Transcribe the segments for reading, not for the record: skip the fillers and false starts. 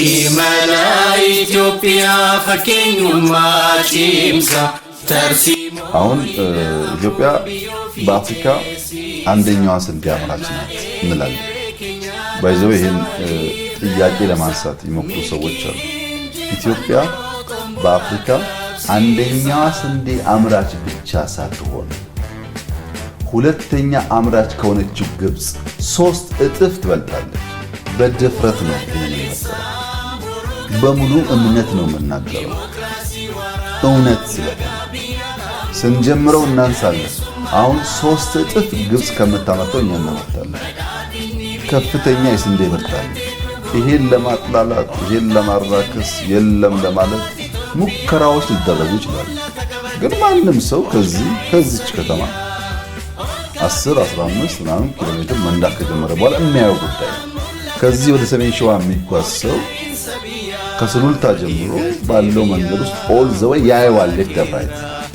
إيمانا إثيوبيا فكينيوما تيمسا ترسيمو አሁን ኢትዮጵያ በአፍሪካ አንደኛዋ ስንዴ አምራች ናት እንላለን። ባይዘው ይሄን ጥያቄ ለማንሳት ይሞክሩ ሰዎች አሉ። ኢትዮጵያ በአፍሪካ አንደኛዋ ስንዴ አምራች ብቻ ሳትሆን ሁለተኛ አምራች ከሆነችው ግብጽ 3 እጥፍ ትበልጣለች። በድፍረት ነው የምንናገረው፣ በሙሉ እምነት ነው የምናገረው። እውነት ስለሆነ ስንጀምረው እናንሳለን። አሁን 3 እጥፍ ግብጽ ከምታመርተው እኛ እናመርታለን። ከፍተኛ የስንዴ ምርት አለ። ይሄን ለማጥላላት ይሄን ለማራከስ የለም ለማለት ሙከራዎች ሊደረጉ ይችላሉ። ግን ማንም ሰው ከዚች ከተማ 10-15 ምናምን ኪሎ ሜትር መንዳት ከጀመረ በኋላ የሚያየው ጉዳይ ነው። ከዚህ ወደ ሰሜን ሸዋ የሚጓዝ ሰው ከሱሉልታ ጀምሮ ባለው መንገድ ውስጥ ኦል ዘ ዌይ ያየዋል። ሌፍት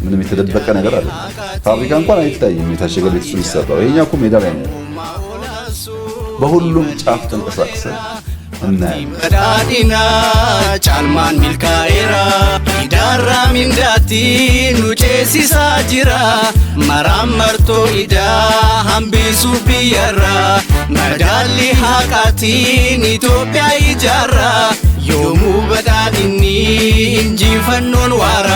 ምንም የተደበቀ ነገር አይደለም። ፋብሪካ እንኳን አይታይም የታሸገ ቤት ውስጥ ይሰራው። ይሄኛ እኮ ሜዳ ላይ ነው። በሁሉም ጫፍ ተንቀሳቅሰን እናያለን። መዳዲና ጫልማን ሚልካኤራ ኢዳራ ሚንዳቲ ኑጬሲሳ ጅራ መራመርቶ ኢዳ ሀምቢሱ ቢየራ መዳሊ ሀቃቲን ኢትዮጵያ ይጃራ ዮሙ በዳዲኒ እንጂፈኖን ዋራ